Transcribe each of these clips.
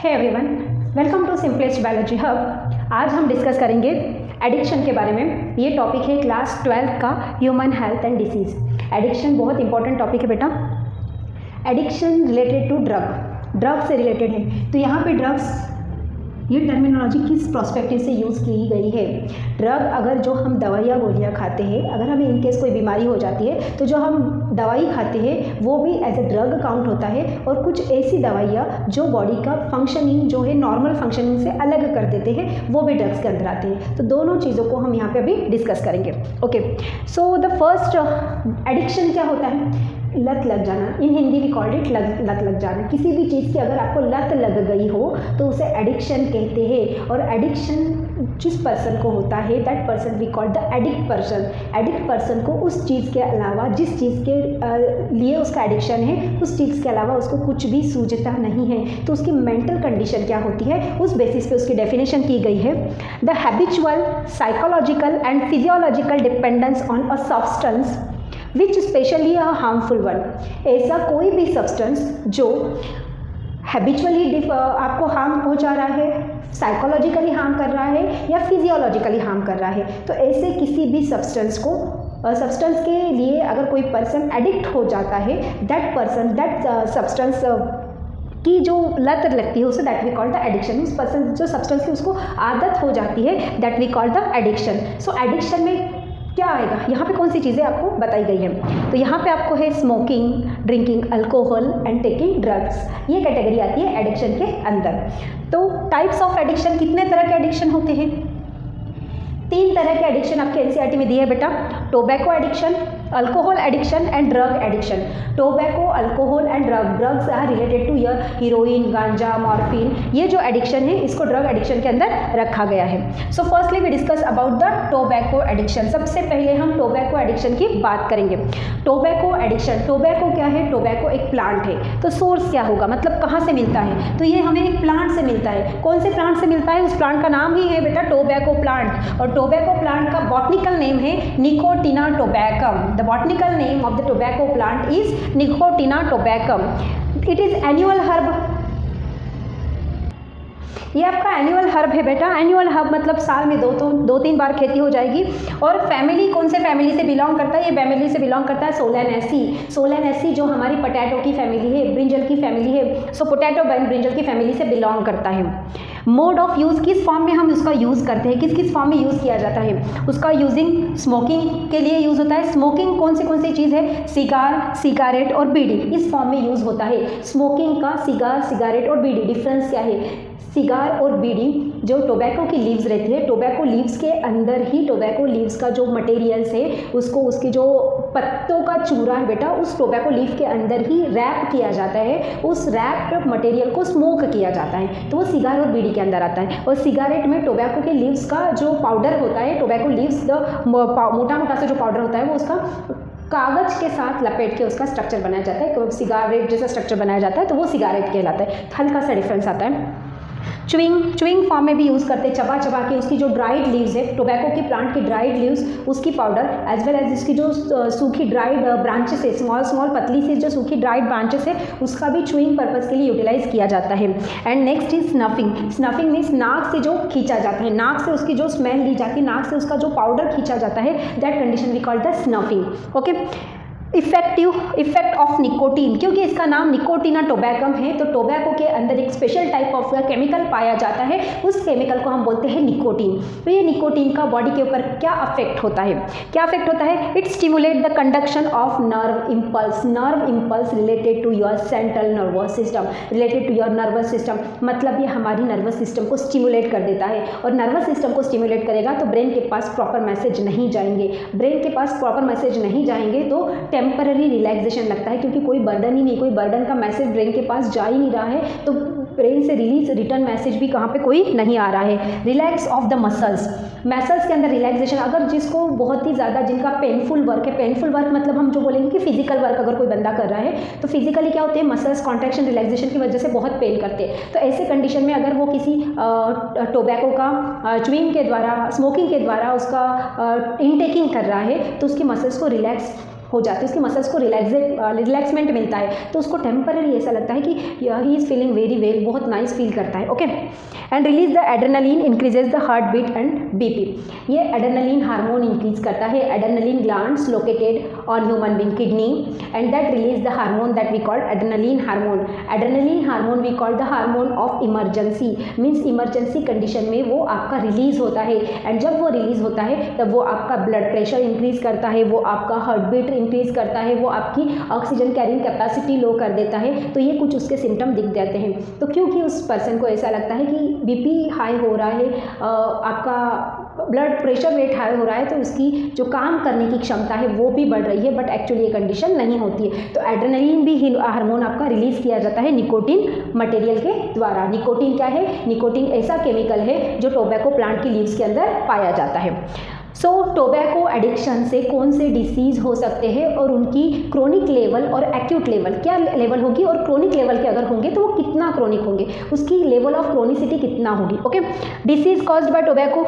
Hey everyone, welcome to simplest biology hub. आज हम discuss करेंगे एडिक्शन के बारे में। ये टॉपिक है क्लास 12 का human health and disease. Addiction बहुत इंपॉर्टेंट टॉपिक है बेटा। एडिक्शन रिलेटेड टू ड्रग से रिलेटेड है। तो यहाँ पे ड्रग्स, ये टर्मिनोलॉजी किस प्रोस्पेक्टिव से यूज़ की गई है। ड्रग, अगर जो हम दवाइयाँ गोलियाँ खाते हैं, अगर हमें इनकेस कोई बीमारी हो जाती है तो जो हम दवाई खाते हैं वो भी एज ए ड्रग काउंट होता है। और कुछ ऐसी दवाइयाँ जो बॉडी का फंक्शनिंग जो है नॉर्मल फंक्शनिंग से अलग कर देते हैं, वो भी ड्रग्स के अंदर आते हैं। तो दोनों चीज़ों को हम यहाँ पे अभी डिस्कस करेंगे। Okay, so the first addiction क्या होता है? लत लग जाना। इन हिंदी वी कॉल्ड इट लत लग जाना। किसी भी चीज़ की अगर आपको लत लग गई हो तो उसे एडिक्शन कहते हैं। और एडिक्शन जिस पर्सन को होता है, that person we called the addict person. Addict person को उस चीज़ के अलावा, जिस चीज़ के लिए उसका एडिक्शन है, उस चीज़ के अलावा उसको कुछ भी सूझता नहीं है। तो उसकी मेंटल कंडीशन क्या होती है, उस बेसिस पे उसकी डेफिनेशन की गई है। The habitual, psychological and physiological dependence on a substance which specially a harmful one. ऐसा कोई भी सब्सटेंस जो हैबिचुअली आपको हार्म पहुंचा रहा है, साइकोलॉजिकली हार्म कर रहा है या फिजियोलॉजिकली हार्म कर रहा है, तो ऐसे किसी भी सब्सटेंस के लिए अगर कोई पर्सन एडिक्ट हो जाता है, दैट पर्सन, दैट सब्सटेंस की जो लत लगती है उसे that we call the addiction. उस पर्सन जो सब्सटेंस की उसको आदत हो जाती है, that we call the addiction. So addiction में क्या आएगा, यहाँ पे कौन सी चीज़ें आपको बताई गई हैं। तो यहाँ पे आपको है smoking, drinking alcohol and taking drugs. ये कैटेगरी आती है एडिक्शन के अंदर। तो टाइप्स ऑफ एडिक्शन, कितने तरह के एडिक्शन होते हैं? 3 तरह के एडिक्शन आपके एनसीईआरटी में दिए है बेटा। Tobacco addiction, alcohol addiction and drug addiction. Tobacco, alcohol and drugs are related to your heroin, गांजा, मॉर्फिन। ये जो एडिक्शन है इसको ड्रग एडिक्शन के अंदर रखा गया है। So firstly we discuss about the tobacco addiction. सबसे पहले हम टोबैको एडिक्शन की बात करेंगे। टोबैको एडिक्शन, टोबैको क्या है? टोबैको एक प्लांट है। तो सोर्स क्या होगा, मतलब कहाँ से मिलता है? तो ये हमें एक प्लांट से मिलता है। कौन से प्लांट से मिलता है? उस प्लांट का नाम ही है बेटा टोबैको प्लांट। और टोबैको प्लांट का बॉटनिकल नेम है निकोटिना tabacum. The botanical name of the tobacco plant is Nicotina tobacum. It is annual herb. ये आपका एनुअल हर्ब है बेटा। एनुअल हर्ब मतलब साल में 2-3 बार खेती हो जाएगी। और फैमिली, कौन से फैमिली से बिलोंग करता है? ये फैमिली से बिलोंग करता है सोलेनेसी। सोलेनेसी जो हमारी पोटैटो की फैमिली है, ब्रिंजल की फैमिली है। सो पोटैटो एंड ब्रिंजल की फैमिली से बिलोंग करता है। मोड ऑफ यूज़, किस फॉर्म में हम उसका यूज़ करते हैं, किस किस फॉर्म में यूज़ किया जाता है? उसका यूजिंग स्मोकिंग के लिए यूज़ होता है। स्मोकिंग कौन सी चीज़ है? सिगार, सिगारेट और बीड़ी, इस फॉर्म में यूज़ होता है। स्मोकिंग का सिगार, सिगारेट और बीड़ी, डिफरेंस क्या है? सिगार और बीड़ी जो टोबैको की लीव्स रहती है, टोबैको लीव्स के अंदर ही टोबैको लीव्स का जो मटेरियल्स है उसको, उसके जो पत्तों का चूरा है बेटा, उस टोबैको लीफ के अंदर ही रैप किया जाता है। उस रैप्ड मटेरियल को स्मोक किया जाता है, तो वो सिगार और बीड़ी के अंदर आता है। और सिगारेट में टोबैको के लीव्स का जो पाउडर होता है, टोबैको लीव्स मोटा मोटा से जो पाउडर होता है वो उसका कागज के साथ लपेट के उसका स्ट्रक्चर बनाया जाता है, सिगारेट जैसा स्ट्रक्चर बनाया जाता है, तो वो सिगारेट कहलाता है। हल्का सा डिफरेंस आता है। च्युइंग फॉर्म में भी यूज़ करते हैं, चबा के उसकी जो ड्राइड लीव्स है, टोबैको की प्लांट की ड्राइड लीव्स, उसकी पाउडर एज वेल एज इसकी जो सूखी ड्राइड ब्रांचेस है, स्मॉल पतली सी जो सूखी ड्राइड ब्रांचेस है, उसका भी च्युइंग पर्पज़ के लिए यूटिलाइज किया जाता है। And next is snuffing. Snuffing means नाक से जो खींचा जाता है, नाक से उसकी जो स्मेल ली जाती है, नाक से उसका जो पाउडर खींचा जाता है, that condition we call the snuffing. Okay, effect of nicotine, क्योंकि इसका नाम निकोटिना टोबैकम है, तो टोबैको के अंदर एक स्पेशल टाइप ऑफ केमिकल पाया जाता है, उस केमिकल को हम बोलते हैं निकोटीन। तो ये निकोटीन का बॉडी के ऊपर क्या अफेक्ट होता है? क्या अफेक्ट होता है? It stimulate the conduction of nerve impulse related to your central nervous system, related to your nervous system. मतलब ये हमारी नर्वस सिस्टम को स्टिमुलेट कर देता है, और नर्वस सिस्टम को स्टिमुलेट करेगा तो ब्रेन के पास प्रॉपर मैसेज नहीं जाएंगे। ब्रेन के पास प्रॉपर मैसेज नहीं जाएंगे तो टेम्पररी रिलैक्सेशन लगता है, क्योंकि कोई बर्डन ही नहीं, कोई बर्डन का मैसेज ब्रेन के पास जा ही नहीं रहा है, तो ब्रेन से रिटर्न मैसेज भी कहाँ पे कोई नहीं आ रहा है। रिलैक्स ऑफ द मसल्स के अंदर रिलैक्सेशन, अगर जिसको बहुत ही ज़्यादा, जिनका पेनफुल वर्क है, पेनफुल वर्क मतलब हम जो बोलेंगे कि फिजिकल वर्क अगर कोई बंदा कर रहा है तो फिजिकली क्या होते हैं, मसल्स कॉन्ट्रैक्शन रिलैक्सेशन की वजह से बहुत पेन करते हैं। तो ऐसे कंडीशन में अगर वो किसी टोबैको का च्युइंग के द्वारा, स्मोकिंग के द्वारा उसका इनटेकिंग कर रहा है तो उसकी मसल्स को रिलैक्स हो जाती है, उसकी मसल्स को रिलैक्समेंट मिलता है, तो उसको टेम्पररी ऐसा लगता है कि he is feeling very well, बहुत नाइस फील करता है। Okay, and release the adrenaline increases the heart beat and BP. ये एड्रेनलिन हार्मोन इंक्रीज करता है। Adrenaline glands located on human being kidney and that release the hormone that we called adrenaline hormone. Adrenaline hormone we called the hormone of emergency, means emergency condition में वो आपका release होता है, and जब वो release होता है तब वो आपका ब्लड प्रेशर इंक्रीज करता है, वो आपका हार्ट बीट इंक्रीज करता है, वो आपकी ऑक्सीजन कैरिंग कैपेसिटी लो कर देता है। तो ये कुछ उसके सिम्टम दिख जाते हैं। तो क्योंकि उस पर्सन को ऐसा लगता है कि बीपी हाई हो रहा है, आपका ब्लड प्रेशर रेट हाई हो रहा है, तो उसकी जो काम करने की क्षमता है वो भी बढ़ रही है, बट एक्चुअली ये कंडीशन नहीं होती है। तो एड्रेनलिन भी हार्मोन आपका रिलीज किया जाता है निकोटीन मटेरियल के द्वारा। निकोटीन क्या है? निकोटीन ऐसा केमिकल है जो टोबैको प्लांट की लीव्स के अंदर पाया जाता है। सो टोबैको एडिक्शन से कौन से डिसीज़ हो सकते हैं और उनकी क्रोनिक लेवल और एक्यूट लेवल क्या लेवल होगी, और क्रोनिक लेवल के अगर होंगे तो वो कितना क्रोनिक होंगे, उसकी लेवल ऑफ क्रोनिसिटी कितना होगी। Okay, disease caused by tobacco,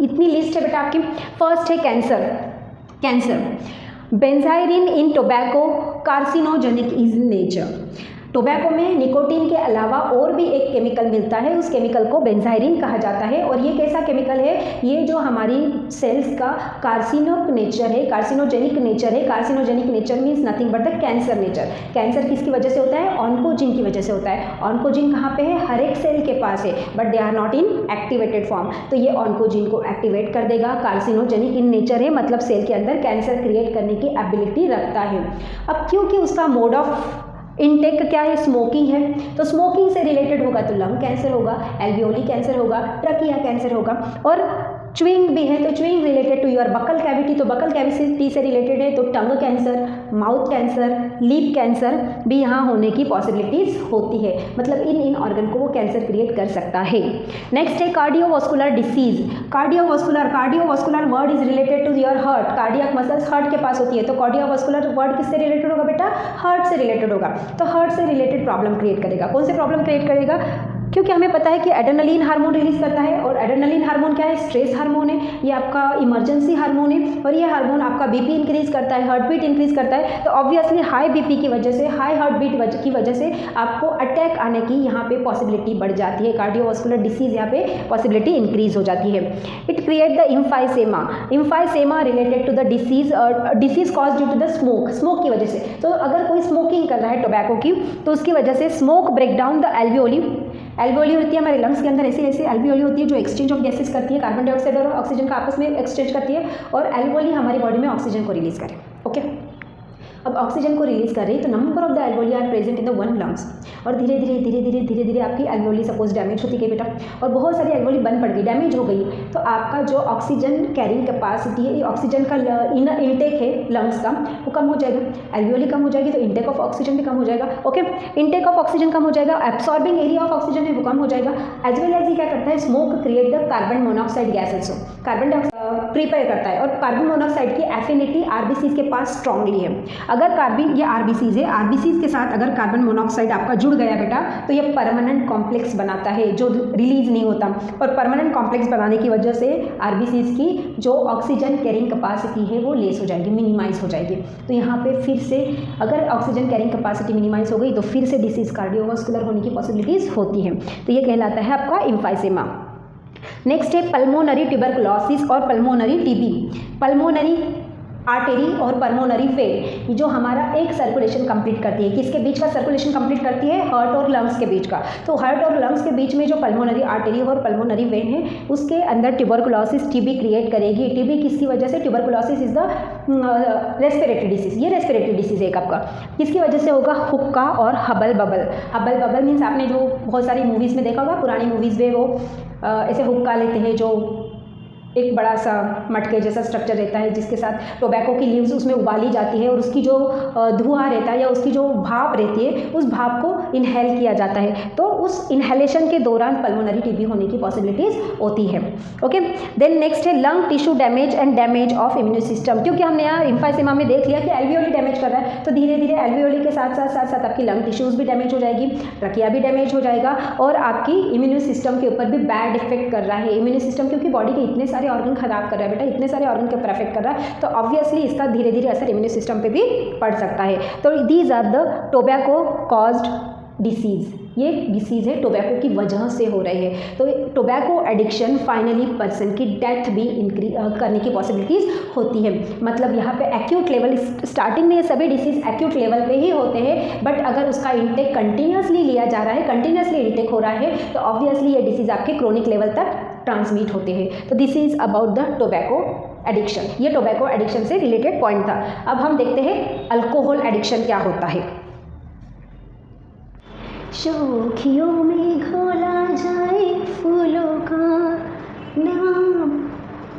इतनी लिस्ट है बेटा आपकी। फर्स्ट है cancer. Cancer, benzpyrene in tobacco carcinogenic is nature. Tobacco में निकोटीन के अलावा और भी एक केमिकल मिलता है, उस केमिकल को बेंजाइरिन कहा जाता है। और ये कैसा केमिकल है? ये जो हमारी सेल्स का कार्सिनोक नेचर है, कार्सिनोजेनिक नेचर है। Carcinogenic nature means nothing but the cancer nature. Cancer किसकी वजह से होता है? ऑन्कोजिन की वजह से होता है। ऑन्कोजिन कहाँ पे है? हर एक सेल के पास है, but they are not in activated form. तो ये ऑन्कोजिन को एक्टिवेट कर देगा। कार्सिनोजेनिक इन नेचर है, मतलब सेल के अंदर कैंसर क्रिएट करने की एबिलिटी रखता है। अब क्योंकि उसका मोड ऑफ इनटेक क्या है? स्मोकिंग है, तो स्मोकिंग से रिलेटेड होगा तो लंग कैंसर होगा, एल्वियोली कैंसर होगा, ट्रकिया कैंसर होगा। और च्युइंग भी है तो chewing related to your buccal cavity, तो बकल कैविटी से रिलेटेड है तो tongue cancer, mouth cancer, lip cancer भी यहाँ होने की पॉसिबिलिटीज़ होती है। मतलब इन ऑर्गन को वो कैंसर क्रिएट कर सकता है। नेक्स्ट है cardiovascular disease. Cardiovascular word is related to your heart. Cardiac muscles heart के पास होती है, तो कार्डियोवास्कुलर वर्ड किससे रिलेटेड होगा बेटा? हार्ट से रिलेटेड होगा। तो हार्ट से रिलेटेड प्रॉब्लम क्रिएट करेगा। कौन से प्रॉब्लम क्रिएट करेगा? क्योंकि हमें पता है कि एड्रेनलिन हार्मोन रिलीज करता है, और एड्रेनलिन हार्मोन क्या है? स्ट्रेस हार्मोन है, ये आपका इमरजेंसी हार्मोन है, और ये हार्मोन आपका बीपी इंक्रीज करता है, हार्ट बीट इंक्रीज करता है। तो ऑब्वियसली हाई बीपी की वजह से, हाई हार्ट बीट की वजह से आपको अटैक आने की यहाँ पे पॉसिबिलिटी बढ़ जाती है। कार्डियोवास्कुलर डिसीज यहाँ पे पॉसिबिलिटी इंक्रीज हो जाती है। It create the emphysema. Emphysema related to the disease cause due to the smoke की वजह से। तो अगर कोई स्मोकिंग कर रहा है टोबैको की, तो उसकी वजह से smoke break down the alveoli. Alveoli होती है हमारे लंग्स के अंदर, ऐसे एल्वियोली होती है जो एक्सचेंज ऑफ गैसेस करती है, कार्बन डाइऑक्साइड और ऑक्सीजन का आपस में एक्सचेंज करती है, और एल्वियोली हमारी बॉडी में ऑक्सीजन को रिलीज करे। ओके, अब ऑक्सीजन को रिलीज कर रही है, तो number of the alveoli are present in the one lungs, और धीरे धीरे आपकी एल्वियोली सपोज डैमेज होती गई बेटा, और बहुत सारी एल्वियोली बंद पड़ गई, डैमेज हो गई, तो आपका जो ऑक्सीजन कैरिंग कैपेसिटी है, ऑक्सीजन का इनटेक है लंग्स का, वो कम हो जाएगा। एल्वियोली कम हो जाएगी तो इनटेक ऑफ ऑक्सीजन भी कम हो जाएगा। ओके, इनटेक ऑफ ऑक्सीजन कम हो जाएगा, एब्सॉर्बिंग एरिया ऑफ ऑक्सीजन है वो कम हो जाएगा। एज वेल एज ये क्या करता है? Smoke create the carbon monoxide gas also, carbon dioxide prepare करता है, और कार्बन मोनोऑक्साइड की एफिनिटी आरबीसीज के पास स्ट्रांगली है। अगर कार्बन, ये आरबीसीज है, आरबीसीज के साथ अगर कार्बन मोनोऑक्साइड आपका जुड़ गया बेटा, तो ये परमानेंट कॉम्प्लेक्स बनाता है जो रिलीज नहीं होता, और परमानेंट कॉम्प्लेक्स बनाने की वजह से आरबीसीज की जो ऑक्सीजन कैरिंग कैपेसिटी है वो लेस हो जाएगी, मिनिमाइज हो जाएगी। तो यहाँ पे फिर से अगर ऑक्सीजन कैरिंग कैपेसिटी मिनिमाइज हो गई तो फिर से डिसीज कार्डियोवास्कुलर होने की पॉसिबिलिटीज होती हैं। तो ये कहलाता है आपका इम्फाइसेमा। नेक्स्ट है पल्मोनरी ट्यूबरकुलोसिस और पल्मोनरी टीबी। पल्मोनरी आर्टेरी और पल्मोनरी वेन जो हमारा एक सर्कुलेशन कंप्लीट करती है, किसके बीच का सर्कुलेशन कंप्लीट करती है? हार्ट और लंग्स के बीच का। तो हार्ट और लंग्स के बीच में जो पल्मोनरी आर्टेरी और पल्मोनरी वेन है, उसके अंदर ट्यूबरकुलोसिस टीबी क्रिएट करेगी। टीबी किसकी वजह से? Tuberculosis is the respiratory disease. ये रेस्पिरेटरी डिसीज है आपका, किसकी वजह से होगा? हुक्का और Hubble bubble. Hubble bubble means आपने जो बहुत सारी मूवीज़ में देखा होगा, पुरानी मूवीज़ में वो ऐसे हुक्का लेते हैं, जो एक बड़ा सा मटके जैसा स्ट्रक्चर रहता है, जिसके साथ टोबैको की लीव्स उसमें उबाली जाती है, और उसकी जो धुआं रहता है या उसकी जो भाप रहती है, उस भाप को इनहेल किया जाता है। तो उस इनहेलेशन के दौरान पल्मोनरी टीबी होने की पॉसिबिलिटीज़ होती है। ओके, देन नेक्स्ट है lung tissue damage and damage of immune system. क्योंकि हमने यहाँ इम्फाइसेमा में देख लिया कि एल्वियोली डैमेज कर रहा है, तो धीरे धीरे एल्वियोली के साथ साथ आपकी लंग टिश्यूज़ भी डैमेज हो जाएगी, ट्रकिया भी डैमेज हो जाएगा, और आपकी इम्यून सिस्टम के ऊपर भी बैड इफेक्ट कर रहा है। इम्यून सिस्टम क्योंकि बॉडी के इतने सारे सारे ऑर्गन खराब कर रहा है बेटा, इतने सारे ऑर्गन के ऊपर अफेक्ट कर रहा है, तो ऑब्वियसली इसका धीरे धीरे असर इम्यून सिस्टम पे भी पड़ सकता है। तो these are the tobacco caused disease, ये डिसीज़ है टोबैको की वजह से हो रही है। तो टोबैको एडिक्शन फाइनली पर्सन की डेथ भी करने की पॉसिबिलिटीज़ होती है। मतलब यहाँ पे एक्यूट लेवल, स्टार्टिंग में ये सभी डिसीज़ एक्यूट लेवल पे ही होते हैं, बट अगर उसका इंटेक कंटिन्यूसली लिया जा रहा है, कंटिन्यूसली इंटेक हो रहा है, तो ऑब्वियसली ये डिसीज़ आपके क्रोनिक लेवल तक ट्रांसमिट होते हैं। तो this is about the tobacco addiction, ये टोबैको एडिक्शन से रिलेटेड पॉइंट था। अब हम देखते हैं अल्कोहल एडिक्शन क्या होता है। शौखियों में घोला जाए फूलों का नाम,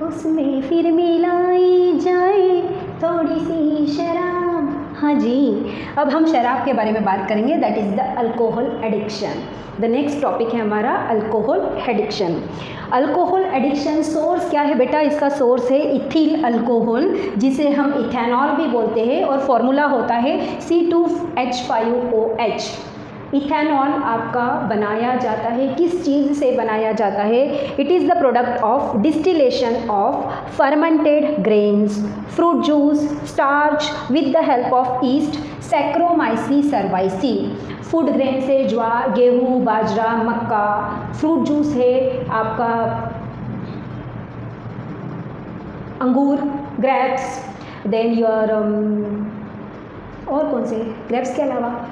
उसमें फिर मिलाई जाए थोड़ी सी शराब। हाँ जी, अब हम शराब के बारे में बात करेंगे, that is the alcohol addiction. The next topic है हमारा alcohol addiction. Alcohol addiction source क्या है बेटा, इसका सोर्स है इथिल अल्कोहल, जिसे हम इथेनॉल भी बोलते हैं, और फॉर्मूला होता है C2H5OH। इथेनॉल आपका बनाया जाता है, किस चीज़ से बनाया जाता है? It is the product of distillation of fermented grains, fruit juice, starch with the help of yeast, saccharomyces cerevisiae. Food grain से ज्वार, गेहूँ, बाजरा, मक्का, फ्रूट जूस है आपका अंगूर, ग्रेप्स, देन योर और कौन से, ग्रेप्स के अलावा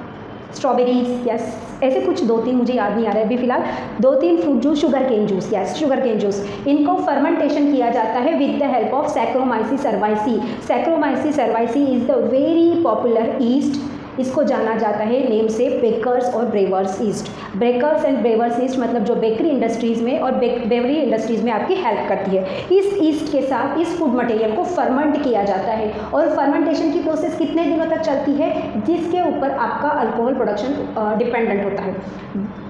स्ट्रॉबेरीज, यस, ऐसे कुछ 2-3 मुझे याद नहीं आ रहा है अभी फिलहाल, 2-3 fruit juice, sugar cane juice, yes sugar cane juice, इनको फर्मेंटेशन किया जाता है with the help of saccharomyces cerevisiae. Saccharomyces cerevisiae is the very popular yeast, इसको जाना जाता है नेम से बेकर्स और brewers yeast. Bakers and brewers yeast मतलब जो बेकरी इंडस्ट्रीज़ में और बेवरी इंडस्ट्रीज़ में आपकी हेल्प करती है। इस ईस्ट के साथ इस फूड मटेरियल को फर्मेंट किया जाता है, और फर्मेंटेशन की प्रोसेस कितने दिनों तक चलती है, जिसके ऊपर आपका अल्कोहल प्रोडक्शन डिपेंडेंट होता है।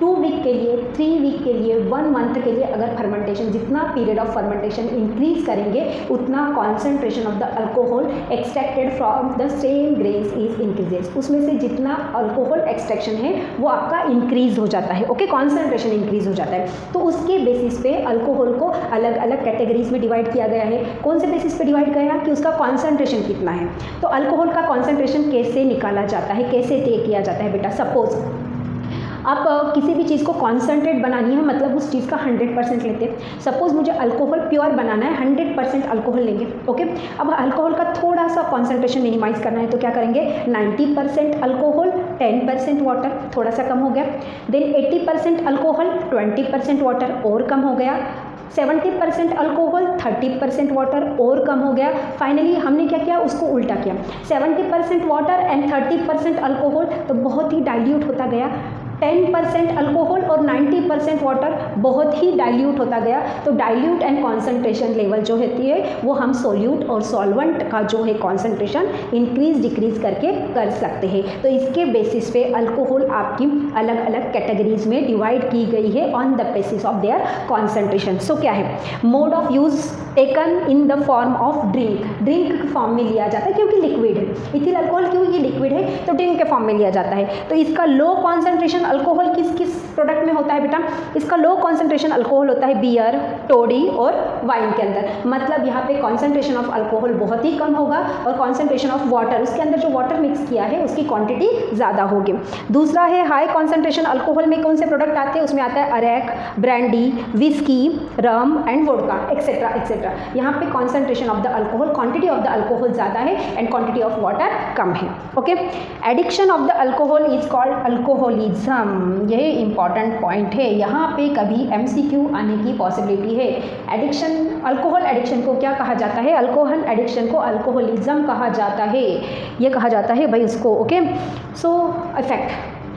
2 वीक के लिए, 3 वीक के लिए, 1 मंथ के लिए अगर फर्मेंटेशन, जितना पीरियड ऑफ फर्मेंटेशन इंक्रीज करेंगे, उतना concentration of the alcohol extracted from the same grains is increases. उसमें से जितना अल्कोहल एक्सट्रैक्शन है वो आपका इंक्रीज हो जाता है, ओके, कॉन्सेंट्रेशन इंक्रीज हो जाता है। तो उसके बेसिस पे अल्कोहल को अलग अलग कैटेगरीज में डिवाइड किया गया है। कौन से बेसिस पे डिवाइड गया कि उसका कॉन्सेंट्रेशन कितना है। तो अल्कोहल का कॉन्सेंट्रेशन कैसे निकाला जाता है, कैसे तय किया जाता है बेटा? सपोज आप किसी भी चीज़ को कॉन्सेंट्रेट बनानी है, मतलब उस चीज़ का 100% लेते हैं। सपोज़ मुझे अल्कोहल प्योर बनाना है, 100% अल्कोहल लेंगे, ओके। अब अल्कोहल का थोड़ा सा कॉन्सेंट्रेशन मिनिमाइज़ करना है, तो क्या करेंगे? 90% अल्कोहल, 10% वाटर, थोड़ा सा कम हो गया। देन 80% अल्कोहल, 20% वाटर, और कम हो गया। 70% अल्कोहल, 30% वाटर, और कम हो गया। फाइनली हमने क्या किया? उसको उल्टा किया, 70% वाटर एंड 30% अल्कोहल, तो बहुत ही डाइल्यूट होता गया। 10% अल्कोहल और 90% वाटर, बहुत ही डाइल्यूट होता गया। तो डाइल्यूट एंड कॉन्सेंट्रेशन लेवल जो होती है वो हम सोल्यूट और सॉल्वेंट का जो है कॉन्सेंट्रेशन इंक्रीज डिक्रीज करके कर सकते हैं। तो इसके बेसिस पे अल्कोहल आपकी अलग अलग कैटेगरीज में डिवाइड की गई है on the basis of their concentration. So क्या है? Mode of use taken in the form of drink, drink form में लिया जाता है क्योंकि लिक्विड है। इथिल अल्कोहल क्यों ये लिक्विड है, तो ड्रिंक के फॉर्म में लिया जाता है। तो इसका लो कॉन्सेंट्रेशन अल्कोहल किस किस प्रोडक्ट में होता है बेटा? इसका लो कॉन्सेंट्रेशन अल्कोहल होता है बियर, टोडी और वाइन के अंदर। मतलब यहाँ पे कॉन्सेंट्रेशन ऑफ अल्कोहल बहुत ही कम होगा और कॉन्सेंट्रेशन ऑफ वाटर, उसके अंदर जो वाटर मिक्स किया है उसकी क्वांटिटी ज़्यादा होगी। दूसरा है हाई कॉन्सेंट्रेशन अल्कोहल में कौन से प्रोडक्ट आते हैं? उसमें आता है arrack, brandy, whisky, rum and vodka, etcetera etcetera. यहाँ पे concentration of the alcohol, quantity of the alcohol ज़्यादा है एंड क्वांटिटी ऑफ वाटर कम है, okay. Addiction of the alcohol is called alcoholism. यह इंपॉर्टेंट पॉइंट है, यहाँ पे कभी MCQ आने की पॉसिबिलिटी है। एडिक्शन, अल्कोहल एडिक्शन को क्या कहा जाता है? अल्कोहल एडिक्शन को अल्कोहलिज्म कहा जाता है। ये कहा जाता है भाई उसको, ओके। सो इफेक्ट,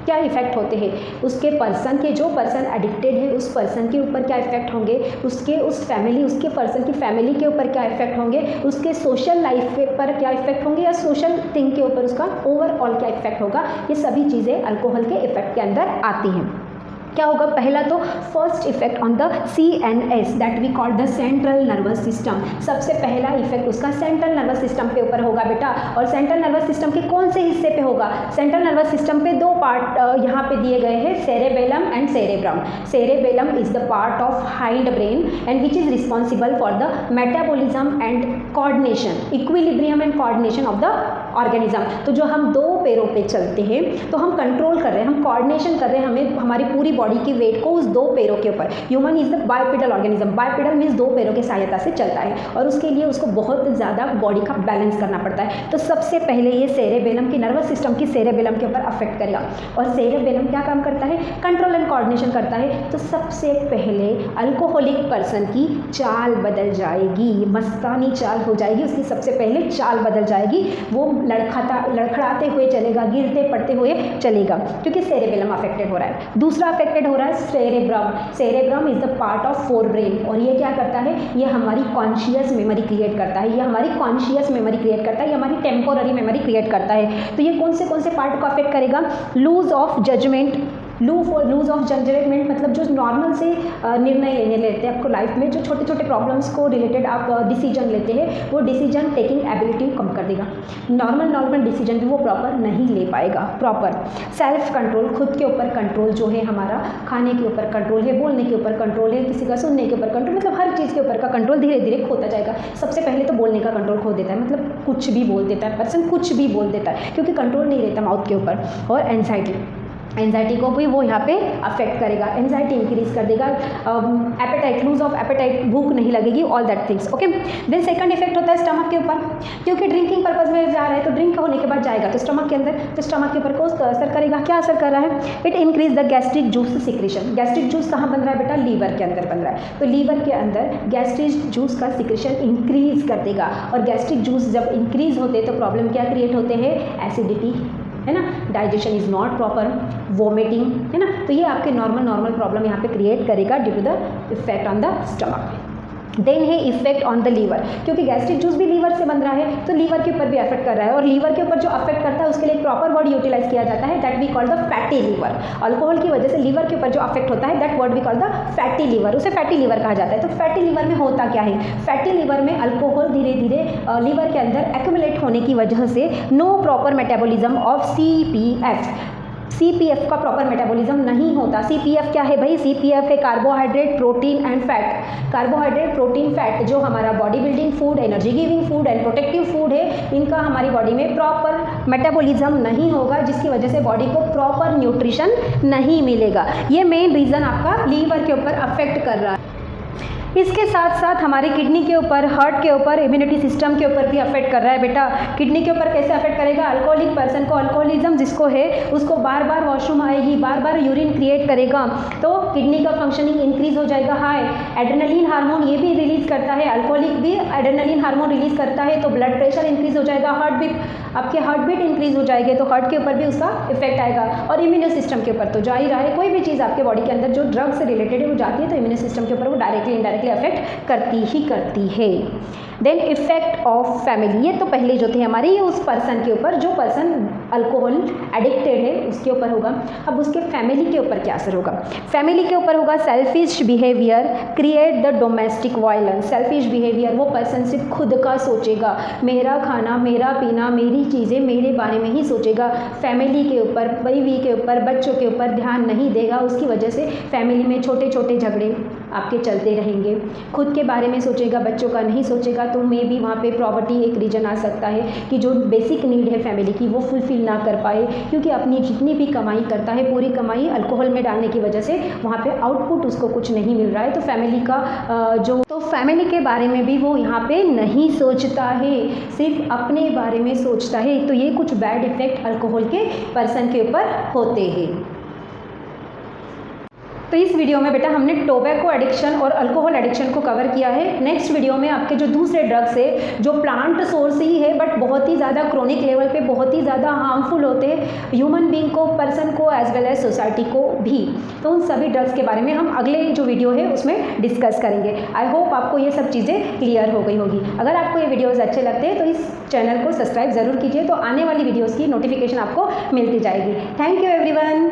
क्या इफ़ेक्ट होते हैं उसके पर्सन के, जो पर्सन एडिक्टेड है उस पर्सन के ऊपर क्या इफ़ेक्ट होंगे, उसके उस फैमिली, उसके पर्सन की फैमिली के ऊपर क्या इफ़ेक्ट होंगे, उसके सोशल लाइफ पर क्या इफ़ेक्ट होंगे या सोशल थिंग के ऊपर उसका ओवरऑल क्या इफ़ेक्ट होगा। ये सभी चीज़ें अल्कोहल के इफ़ेक्ट के अंदर आती हैं। क्या होगा? पहला तो first effect on the CNS that we call the central nervous system. सबसे पहला इफेक्ट उसका सेंट्रल नर्वस सिस्टम पे ऊपर होगा बेटा। और सेंट्रल नर्वस सिस्टम के कौन से हिस्से पे होगा? सेंट्रल नर्वस सिस्टम पे दो पार्ट यहाँ पे दिए गए हैं, cerebellum and cerebrum. Cerebellum is the part of hind brain and which is responsible for the metabolism and coordination, equilibrium and coordination of the organism. तो जो हम दो पैरों पे चलते हैं तो हम कंट्रोल कर रहे हैं, हम कोऑर्डिनेशन कर रहे हैं, हमें हमारी पूरी बॉडी की वेट को उस दो पैरों के ऊपर। Human is the bipedal organism. Bipedal means दो पैरों की सहायता से चलता है और उसके लिए उसको बहुत ज़्यादा बॉडी का बैलेंस करना पड़ता है। तो सबसे पहले ये सेरेबेलम की नर्वस सिस्टम की सेरेबेलम के ऊपर अफेक्ट करेगा। और सेरेबेलम क्या काम करता है? कंट्रोल एंड कोऑर्डिनेशन करता है। तो सबसे पहले अल्कोहलिक पर्सन की चाल बदल जाएगी, मस्तानी चाल हो जाएगी, उसकी सबसे पहले चाल बदल जाएगी। वो लड़खड़ाते हुए चलेगा, गिरते पड़ते हुए चलेगा, क्योंकि सेरेबेलम अफेक्टेड हो रहा है। दूसरा अफेक्टेड हो रहा है cerebrum. Cerebrum is the part of fore brain और ये क्या करता है? ये हमारी कॉन्शियस मेमोरी क्रिएट करता है, ये हमारी कॉन्शियस मेमोरी क्रिएट करता है, ये हमारी टेम्पोररी मेमोरी क्रिएट करता है। तो ये कौन से पार्ट को अफेक्ट करेगा? Lose of judgement. Lose of judgement मतलब जो नॉर्मल से निर्णय लेते हैं आपको लाइफ में, जो छोटे छोटे प्रॉब्लम्स को रिलेटेड आप डिसीजन लेते हैं, वो डिसीजन टेकिंग एबिलिटी कम कर देगा। नॉर्मल डिसीजन भी वो प्रॉपर नहीं ले पाएगा। प्रॉपर सेल्फ कंट्रोल, खुद के ऊपर कंट्रोल जो है हमारा, खाने के ऊपर कंट्रोल है, बोलने के ऊपर कंट्रोल है, किसी का सुनने के ऊपर कंट्रोल, मतलब हर चीज़ के ऊपर का कंट्रोल धीरे धीरे खोता जाएगा। सबसे पहले तो बोलने का कंट्रोल खो देता है, मतलब कुछ भी बोल देता है पर्सन, कुछ भी बोल देता है, क्योंकि कंट्रोल नहीं रहता माउथ के ऊपर। और एंजाइटी को भी वो यहाँ पे अफेक्ट करेगा, एंजाइटी इंक्रीज कर देगा। एपेटाइट, लूज ऑफ एपेटाइट, भूख नहीं लगेगी, all that things. Okay, then second effect होता है स्टमक के ऊपर, क्योंकि ड्रिंकिंग पर्पज में जा रहा है तो ड्रिंक होने के बाद जाएगा तो स्टमक के अंदर, तो स्टमक के ऊपर को असर करेगा। क्या असर कर रहा है? It increase the gastric juice secretion. Gastric juice कहाँ बन रहा है बेटा? लीवर के अंदर बन रहा है। तो लीवर के अंदर गैस्ट्रिक जूस का सिक्रेशन इंक्रीज कर देगा। और गैस्ट्रिक जूस जब इंक्रीज होते हैं तो प्रॉब्लम क्या क्रिएट होते हैं? एसिडिटी, है ना, digestion is not proper, vomiting, है ना। तो ये आपके नॉर्मल प्रॉब्लम यहाँ पे क्रिएट करेगा due to the effect on the stomach. Then है इफेक्ट ऑन द लीवर, क्योंकि गैस्ट्रिक जूस भी लीवर से बन रहा है तो लीवर के ऊपर भी अफेक्ट कर रहा है। और लीवर के ऊपर जो अफेक्ट करता है उसके लिए एक प्रॉपर वर्ड यूटिलाइज किया जाता है, that we call the fatty liver. Alcohol की वजह से लीवर के ऊपर जो अफेक्ट होता है that word we call the fatty liver, उसे फैटी लीवर कहा जाता है। तो फैटी लीवर में होता क्या है? फैटी लीवर में अल्कोहल धीरे धीरे लीवर के अंदर एक्यूमुलेट होने की वजह से no proper metabolism of CPF का प्रॉपर मेटाबॉलिज्म नहीं होता। CPF क्या है भाई? CPF है carbohydrate, protein and fat. Carbohydrate, protein, fat जो हमारा body building food, energy giving food and protective food है, इनका हमारी बॉडी में प्रॉपर मेटाबॉलिज्म नहीं होगा, जिसकी वजह से बॉडी को प्रॉपर न्यूट्रिशन नहीं मिलेगा। ये मेन रीज़न आपका लीवर के ऊपर अफेक्ट कर रहा है। इसके साथ साथ हमारी किडनी के ऊपर, हार्ट के ऊपर, इम्यूनिटी सिस्टम के ऊपर भी अफेक्ट कर रहा है बेटा। किडनी के ऊपर कैसे अफेक्ट करेगा? अल्कोहलिक पर्सन को, अल्कोहलिज्म जिसको है उसको बार बार वॉशरूम आएगी, बार बार यूरिन क्रिएट करेगा, तो किडनी का फंक्शनिंग इंक्रीज हो जाएगा। हाई एड्रेनलिन हार्मोन ये भी रिलीज करता है, अल्कोहलिक भी एड्रेनलिन हार्मोन रिलीज करता है, तो ब्लड प्रेशर इंक्रीज हो जाएगा, आपके हार्ट बीट इंक्रीज हो जाएगी, तो हार्ट के ऊपर भी उसका इफेक्ट आएगा। और इम्यून सिस्टम के ऊपर तो जा ही रहा है, कोई भी चीज़ आपके बॉडी के अंदर जो ड्रग से रिलेटेड है वो जाती है तो इम्यून सिस्टम के ऊपर वो डायरेक्टली इनडायरेक्टली अफेक्ट करती है। देन इफेक्ट ऑफ फैमिली, ये तो पहले जो थे हमारे, ये उस पर्सन के ऊपर जो पर्सन अल्कोहल एडिक्टेड है उसके ऊपर होगा। अब उसके फैमिली के ऊपर क्या असर होगा? फैमिली के ऊपर होगा selfish behaviour create the domestic violence. Selfish behaviour, वो पर्सन सिर्फ खुद का सोचेगा, मेरा खाना, मेरा पीना, मेरी चीज़ें, मेरे बारे में ही सोचेगा। फैमिली के ऊपर, बीवी के ऊपर, बच्चों के ऊपर ध्यान नहीं देगा। उसकी वजह से फैमिली में छोटे छोटे झगड़े आपके चलते रहेंगे। खुद के बारे में सोचेगा, बच्चों का नहीं सोचेगा, तो मे भी वहाँ पे प्रॉपर्टी एक रीजन आ सकता है कि जो बेसिक नीड है फैमिली की वो फुलफिल ना कर पाए, क्योंकि अपनी जितनी भी कमाई करता है पूरी कमाई अल्कोहल में डालने की वजह से वहाँ पे आउटपुट उसको कुछ नहीं मिल रहा है। तो फैमिली का फैमिली के बारे में भी वो यहाँ पे नहीं सोचता है, सिर्फ अपने बारे में सोचता है। तो ये कुछ बैड इफेक्ट अल्कोहल के पर्सन के ऊपर होते हैं। तो इस वीडियो में बेटा हमने टोबैको एडिक्शन और अल्कोहल एडिक्शन को कवर किया है। नेक्स्ट वीडियो में आपके जो दूसरे ड्रग्स है जो प्लांट सोर्स ही है बट बहुत ही ज़्यादा क्रोनिक लेवल पे बहुत ही ज़्यादा हार्मफुल होते हैं ह्यूमन बीइंग को, पर्सन को, एज वेल एज सोसाइटी को भी, तो उन सभी ड्रग्स के बारे में हम अगले जो वीडियो है उसमें डिस्कस करेंगे। आई होप आपको ये सब चीज़ें क्लियर हो गई होगी। अगर आपको ये वीडियोज़ अच्छे लगते हैं तो इस चैनल को सब्सक्राइब ज़रूर कीजिए, तो आने वाली वीडियोज़ की नोटिफिकेशन आपको मिलती जाएगी। Thank you everyone.